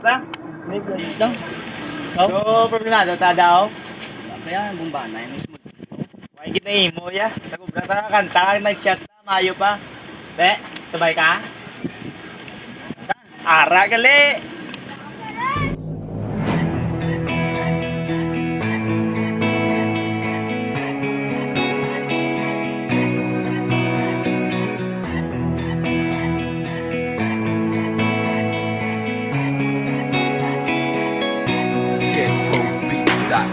ta? May projects daw. Ikaw? So, problemado ta daw. Kaya ang bumba na yung mismo. Why git na imo ya? Nagubra ta kanta, nag-shot ta, mayo pa. Te, sabay ka? Ara gali! Scarecrowbeats.com.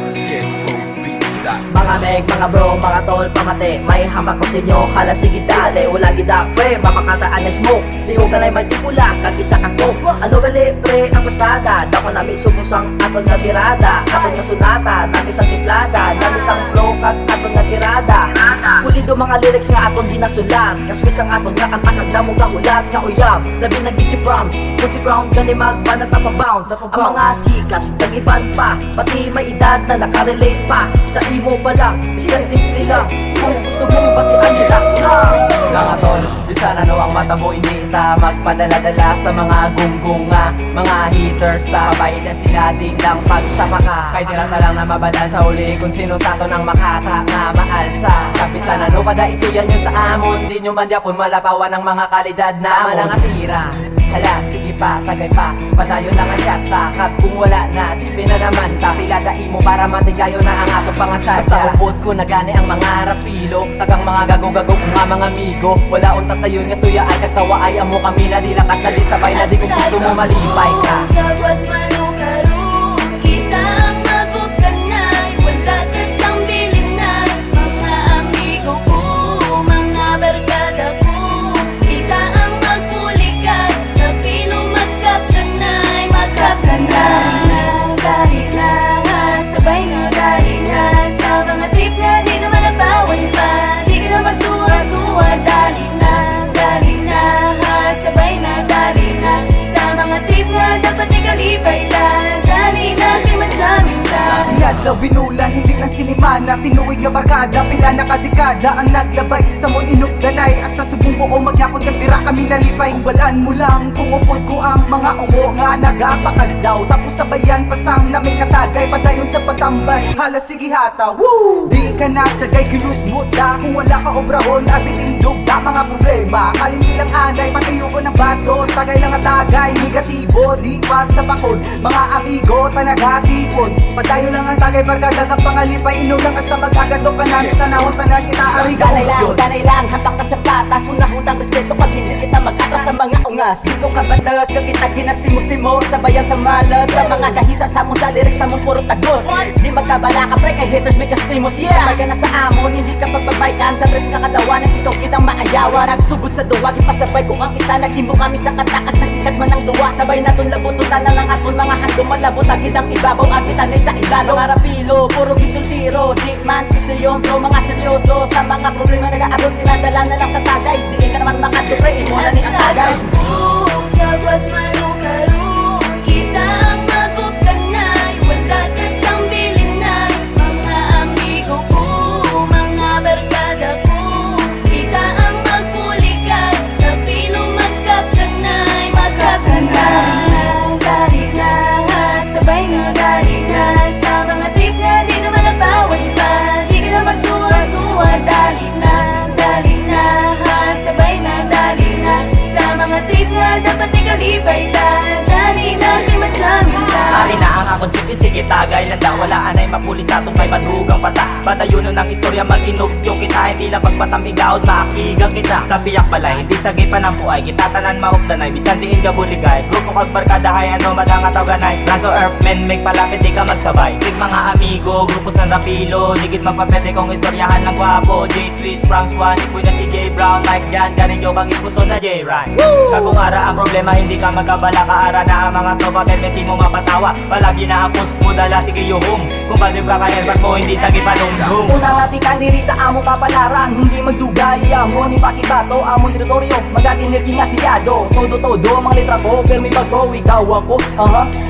Scarecrowbeats.com. Mga meg, mga bro, mga tol, pamate May hamak ko sinyo, hala sige dali Wala gida pre, mapakataan na smoke Lihog na may tipula, kag isa ka ko Ano gali pre, ang pastada Dako nami subusang aton nga birada Aton nga sunata, nami sang tiplada Nami sang flow, kag aton sa tirada Pulido mga lyrics nga aton ginasulat Kaswit ang aton nga kanta kag damo kahulat Nga uyab, labi na gitsi proms Kung si Brown gani magbanat na pa-bounce Ang mga chikas, tagiban pa Pati may edad na nakarelate pa Sa imo pa lang, biskan simple lang Kung gusto mo, pati ang relax lang Mga tol, bisa na no ang mata mo inita Magpadala-dala sa mga gunggunga Mga haters, tabay na sila ding lang pagsapaka Kay dirata lang na mabalan sa uli Kung sino sa to nang makata nga maalsa Kapisa na no, pada isuyan nyo sa amon Di nyo man diapon malapawan ng mga kalidad na mga tira Hala, sige pa, tagay pa Padayo na nga siya, takap kung wala na Chipin na naman, tapilada imo para matigayo na ang atong pangasasa Basta upod ko na gani ang mga rapilo Tagang mga gago-gago kung nga mga amigo Wala unta tayo nga suya ay kagtawa ay amo kami na di nakatali sabay na di kung gusto mo malipay ka Sabas manukaro, kita ang magugtanay Wala kasang bilinan, mga amigo ko Mga barkada ko, kita ang magpulikan Rapilo magkakanay, magkakanay Dali na, sabay na dali na Sa mga trip na di naman nabawan pa Di ka na magduwa-duwa, dali na sabay na dali na Sa mga trip na dapat ikalipay na Dali na, kay madyamin ka Ngadlaw binulan, hindi lang sinimana Tinuig nga barkada, pila na kadekada Ang naglabay sa mon inugdanay Hasta subong buo magyapon kag dira kami nalipay Balaan mo lang kung upod ko ang mga ungo Nga nagapakadlaw Tapos sabayan pasang na may katagay Padayon sa patambay, hala sige hata Woo! Di ka nasagay, kinusmut da Kung wala ka obrahon, abiting dugda Mga problema, kalindi lang anay Patayo ko ng baso, tagay lang atagay Negatibo, di pag sa bakod Mga amigo, tanagatipon Padayo lang ang tagay, barkada kang pangalipay Inom lang hasta mag-agado ka namin Tanahon, tanan kita arigaw Ganay lang, hampang ka sa platas Unahutang respeto pag hindi kita mag-atras sa mga ungas Ikaw kabatas, yung kita ginasimo-simo Sabayan sa malas, sa mga kahisa sa mong sa lyrics na mong puro tagos Di magkabala ka pre, kay haters may kaspimos Sabay ka na sa amon, hindi ka pagbabaykan Sa trip na katawanan, ikaw kitang maayawan Nagsugod sa duwag, ipasabay ko ang isa Naghimbo kami sa katakat, nagsikat man ang duwa Sabay na ton labututan na lang aton mga handong Malabot agit ang ibabaw, agitan ay sa igalo Mga rapilo, puro gitsultiro Di man kisyon, pro mga seryoso Sa mga problema nag-aabot, tinadala na lang sa tagay Di ka naman makatupre, imo na ni ang tagay Sabas manukaro, kita ang magugtanay Wala kasang bilinan, mga amigo ko Mga barkada ko, kita ang magpulikan Rapilo magkakanay, magkakanay Dali na, sabay na dali na Sa mga trip na di naman nabawan pa Di ka na magduwa-duwa, dali na sabay na dali na Sa mga trip na dapat ikalipay ka Dali na, kay madyamin ka Ari na ang akong chipin, sige tagay lang daw Wala anay mapuli sa atong kay madugang pata Padayon ng istorya mag-inog yung kita Hindi lang pagpatamigaw, maakigang kita Sa piyak pala, hindi sa gipa ng buhay Kita tanan maupdanay, bisan diin ka buligay Grupo kag barkada, hay ano madang ataganay Branso Earthman, make palapit di ka magsabay Big mga amigo, grupo San Rapilo Digit magpapete kong istoryahan ng gwapo J-Twist, Franks 1, ikoy na si J Brown Mike Jan, ganin nyo kag ipuso na J-Rhyme Kagong ara ang problema, hindi ka magkabala Kaara na ang mga tropa, pepesi mo mapatawa Palagi na inaakos mo dala sige yuhum. Kung badrib ka ka-helmet mo hindi sagip panumdum. Unang atikan diri sa among kapalaran, hindi magdugay amo ni pakibato, among teritoryo magatinergi nga silyado. Todo mga letra ko, pero may bago, ikaw ako.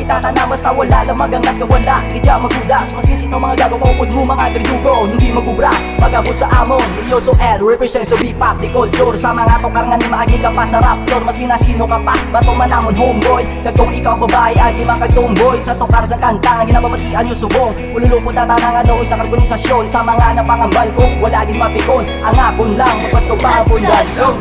Itatanamas ka wala, lamagangas ka wala. Di dya maghudas, maskin sino mga gago ko, pud mo mga tridugo, hindi magubra. Pag-abot sa amon, Yoso L represents so B-pop, the culture. Sa mga tokar nga ni maagi ka pa sa raptor, maskin na sino ka pa, bato manamon homeboy. Kagkong ikaw babae, agi makagtomboy. Sa tokar sa kanta, nga ginapamatian yung subong. Ululupot na tanang ano, isang organisasyon. Sa mga napangambal ko, wala din mapikon. Ang akon lang, magpasko pa ang pundasyon.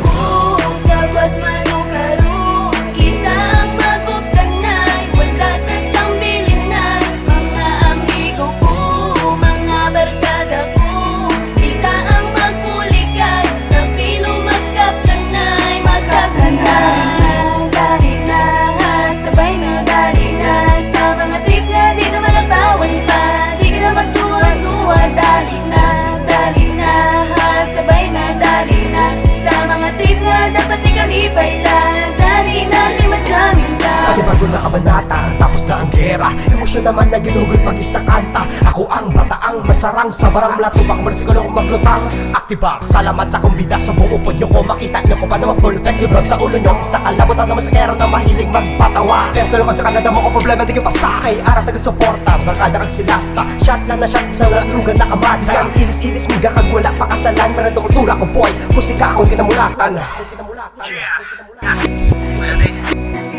Sa bas manukarong kita ang magugtanay, wala na sang bilinay. Mga amigo ko, mga barkada ko, kita ang magpuligay, kapilo magkaptanay, magkaptanay. Dali na, sabay na, dali na, sa mga trip na di na manabawan pa, di ka na magtuwa-tuwa. Dali na, sabay na, dali na, sa mga trip na dapat ikalipay ta. Dali na, di madyamin ta. Panibago na kabanata, tapos na ang gera. Emosyon naman na ginugod pag isa kanta. Ako ang bataang masarang sa barang latubak. Marsigulo kong maglutang aktibar. Salamat sa kumbida sa buong upod nyo ko. Makita nyo ko pa naman full effect yung rap sa ulo nyo. Isa kalabot ang naman sa kero na mahilig magpatawa. Pero solo ka sa Canada mo ko problema di ka pasakay. Arat taga-suporta, barkada kag silasta. Shot na shot sa latrugan na kamad. Isang inis-inis miga kag wala pakasalan. Marado kultura ko boy, musika akong kinamulatan.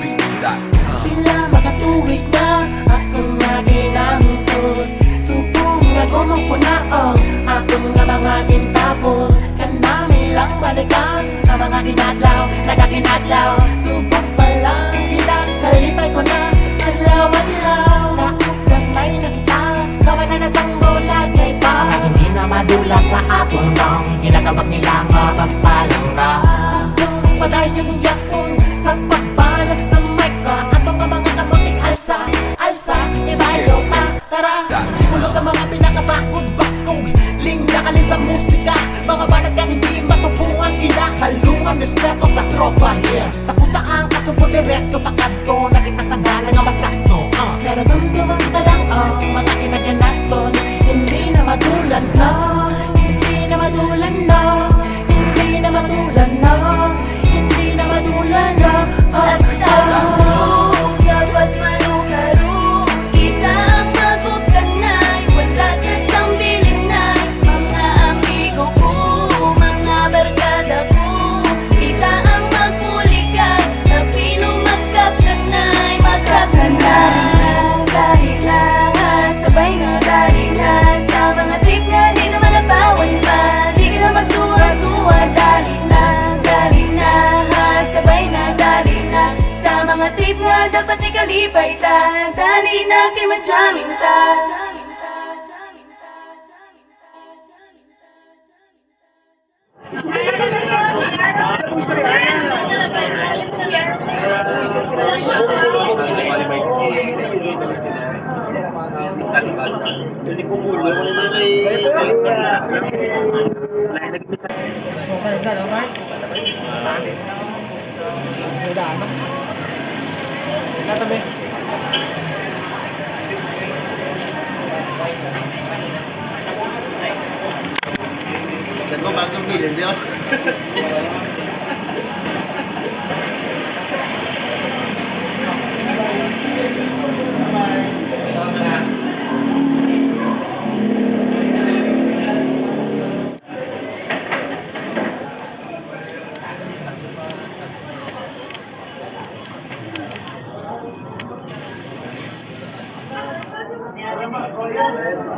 Beats.com. Bila makatuwid na akong nga ginantos, subong nga gumong punaong akong nga mga gintapos. Kanami lang balikan ang mga ginadlaw, nagaginadlaw. Subong pa lang ginakalipay ko na adlaw-adlaw. Nakuganay na kita, gawa na nasang bulag kay pa. Mga hindi na madula sa atong dong, ginagabag nila nga pagpalang na. Kung padayong yapon sa pagbalas sa mic ka, atong nga mga kamuting alsa, ibalo ta, tara. Simulo sa mga pinakabakod, baskog, linya kalin sa musika. Mga banat kang hindi matubuan, kinakalungan, respeto sa tropa, yeah. Tapos na ang kasubod, diretso pagkanto, nakita sa dala nga masakto, pero dumdumang talang mga kinaganaton, hindi na madulan na, hindi na madulan na, hindi na madulan na, hindi na madulan na. Basta subong sa bas manukarong kita ang magugtanay, wala na sang bilinay. Mga amigo ko, mga barkada ko, kita ang magpuligay, kapilo magkaptanay, magkaptanay. Dali na, sabay na, dali na, sa mga trip na di na manabawan pa, di ka na magtuwa-tuwa. Dali na, sabay na, dali na, sa mga trip na dapat ikalipay ta. Dali na, kay madyamin ta.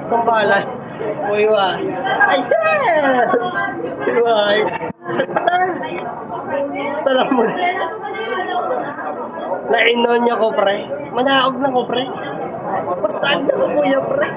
Kumpala. Uy, wa. Ay, sis! Uy, basta lang mo. Nainon niya ko, pre. Manaog na ko, pre. Basta na ko, kuya, pre.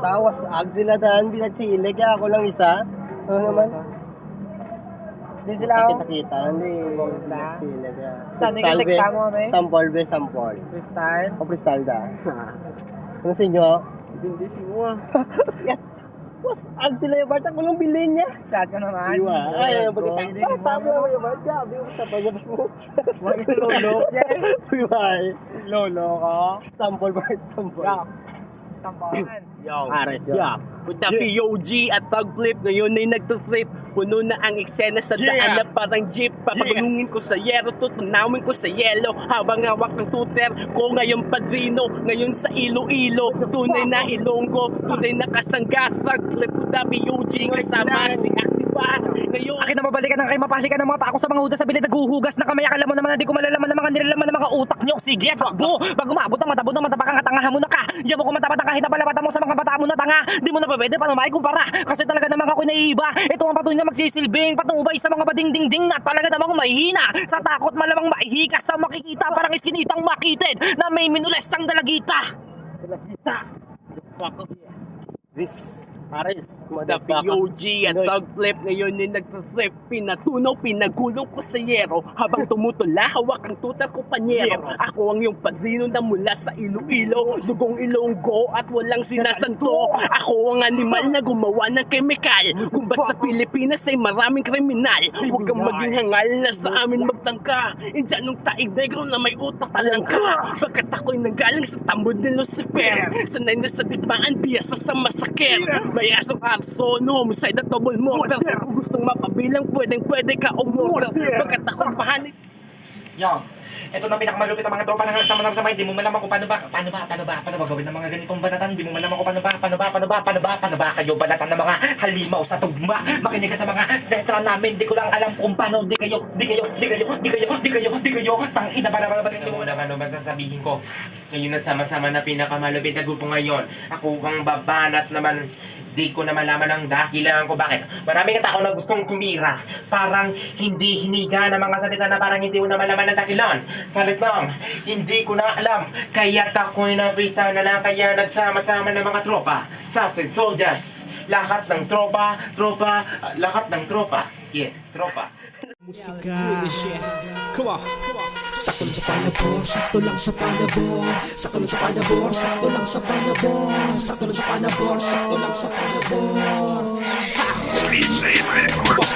Tawas ag sila daan, binagsilig ako lang isa. Ano naman? Di sila kita-kita. Hindi sila siya. Sampol be, sampol. Freestyle? O freestyle da. Ano sa inyo? Hindi si mo. Boss, ag sila yung Bart. Ako lang bilhin niya. Sad ka naman. Ay, pagkita. Tama mo yung Bart. Gabi mo sa pagkabas mo. Wag ito lolo. Lolo ka. Sampol Bart, sampol. Tambahan. Yo, Ares, yeah. With the POG at Thug Flip, ngayon ay nagto-flip. Puno na ang eksena sa daan na parang jeep. Papagungin ko sa yero, tutunawin ko sa yelo. Habang hawak ng tuter ko ngayon padrino. Ngayon sa Iloilo, tunay na Ilonggo. Tunay na kasangga, Thug Flip with the POG. Kasama si Activa. Ngayon, Akin na mabalikan ng kayo mapahalikan ng mga pako sa mga udas sa bilid naghuhugas na kamay. Akala mo naman na di ko malalaman ng mga nilalaman ng mga utak nyo. Sige, takbo! Pag umabot ang matabot ng matabak ang katangahan mo na ka. Diyan mo kumatabatan kahit na palapatan mo sa mga bata mo na tanga. Di mo na pwede paano maikumpara. Kasi talaga namang ako'y naiiba. Ito ang patuloy na magsisilbing patubay sa mga bading-ding-ding na talaga namang mahihina. Sa takot malamang maihikas sa makikita parang iskinitang makitid na may minules ang dalagita. this Ares, the POG at Thug Flip ngayon ay nagpa-flip. Pinatunaw, pinagulong ko sa yero. Habang tumutula, hawak ang tutar ko panyero. Ako ang yung padrino na mula sa Iloilo. Dugong Ilonggo at walang sinasanto. Ako ang animal na gumawa ng kemikal. Kung ba't sa Pilipinas ay maraming kriminal. Huwag kang maging hangal na sa amin magtangka. Indiyan nung taig negro na may utak talangka. Pagkat ako'y nanggaling sa tambod ni Lucifer. Sanay na sa dibaan, biyasa sa masakit. May asong arso, no homicide at double murder. Kung gustong mapabilang, pwede ka umurder. Pagkat ako'y pahanip. Yo, ito na pinakamalupit ang mga tropa na nagsama-sama. Hindi mo malaman kung paano ba gawin ng mga ganitong banatan. Hindi mo malaman kung paano ba kayo banatan ng mga halimaw sa tugma. Makinig ka sa mga letra namin. Di ko lang alam kung paano. Di kayo. Tangina para hindi mo naman ano ba sasabihin ko. Ngayon nagsama-sama na pinakamalupit na grupo ngayon. Ako ang babanat naman. Di ko na malaman ang dahilan ko bakit. Maraming tao na gustong tumira. Parang hindi hiniga ng mga salita na parang hindi mo na malaman ang dahilan. Talagang hindi ko na alam. Kaya ako'y na freestyle na lang. Kaya nagsama-sama ng mga tropa. Southside Soldiers. Lahat ng tropa. Lahat ng tropa. Yeah, tropa. Come on. Sakto lang sa panabor, sakto lang sa panabor. Sakto lang sa panabor, sakto lang sa panabor. Sakto lang sa panabor, sakto lang sa panabor.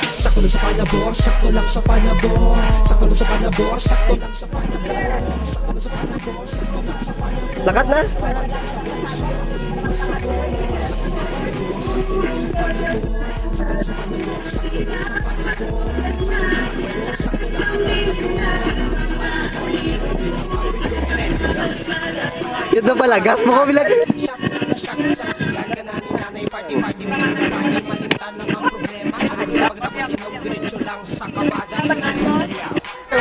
Sakto lang sa panabor, sakto lang sa panabor. Sakto lang sa panabor, sakto lang sa panabor. Sakto lang sa panabor, sakto lang sa panabor. Lakat na? Yun na pala, gas mo ko bilang.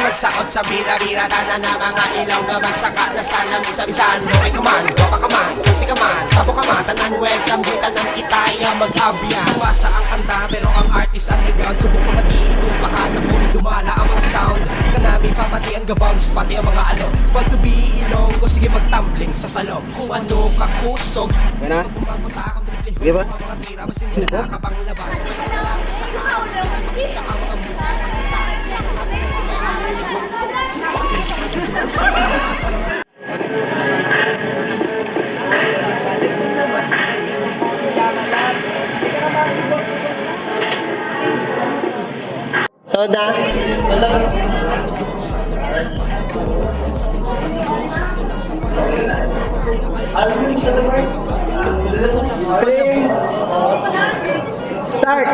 Magsakot sa bira-bira tanan na mga ilaw na magsaka na salamin sa bisan mo ay kaman, baka kaman, sisi kaman, tabo kaman, tanan welcome di tanan itaya mag-abya. Kuwasa ang kanta pero ang artist ang nag-ground. Subok pamatiin kung baka na po dumala ang mga sound. Kanami papati ang gabounce pati ang mga ano. Want to be Ilonggo, sige magtumbling sa salong. Kung ano kakusog, Yan na? pumapunta akong dubli. Di ba? Mga tira mas hindi na nakapang labas. Makita ka mga moves. Soda. Start.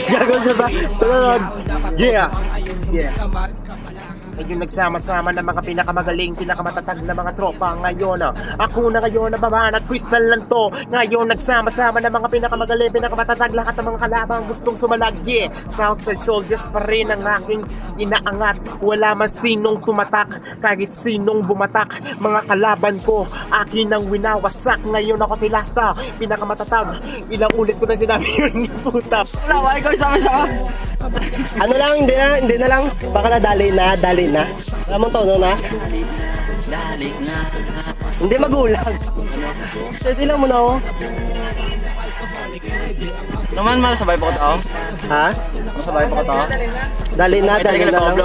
Gago sa ba? Tulad. Yeah. Ngayon nagsama-sama ng mga pinakamagaling, pinakamatatag na mga tropa ngayon. Ako na ngayon na babanat, crystal lang to. Ngayon nagsama-sama ng mga pinakamagaling, pinakamatatag, lahat ng mga kalabang gustong sumalagye. Southside Soldiers pa rin ang aking inaangat. Wala man sinong tumatak, kahit sinong bumatak. Mga kalaban ko, akin ang winawasak. Ngayon ako si Lasta, pinakamatatag. Ilang ulit ko na sinabi yun, puta. Wala, ikaw sama-sama. Ano lang, hindi na lang. Baka dali na. Alam mo tono na? Dali na. Hindi magulang. Pwede lang mo na oh. Naman, masabay pa ko tao. Ha? Masabay pa ko tao. Dali na lang.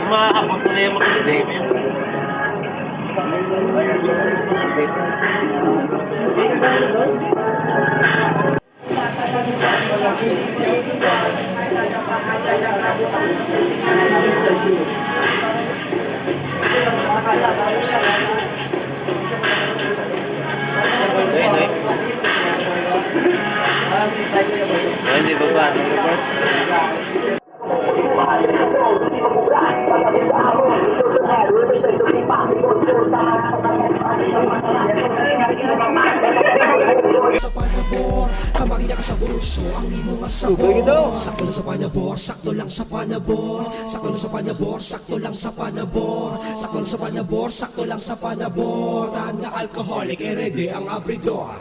Makakapag ko na yung makinig. Hindi ba ba? Sa panabor, kamangya ka sa bulso, ang imo nga sabor. Sakto lang sa panabor, sakto lang sa panabor. Sakto lang sa panabor, sakto lang sa panabor. Sakto lang sa panabor, sakto lang sa panabor. Tahan nga alcoholic, ready ang abridor.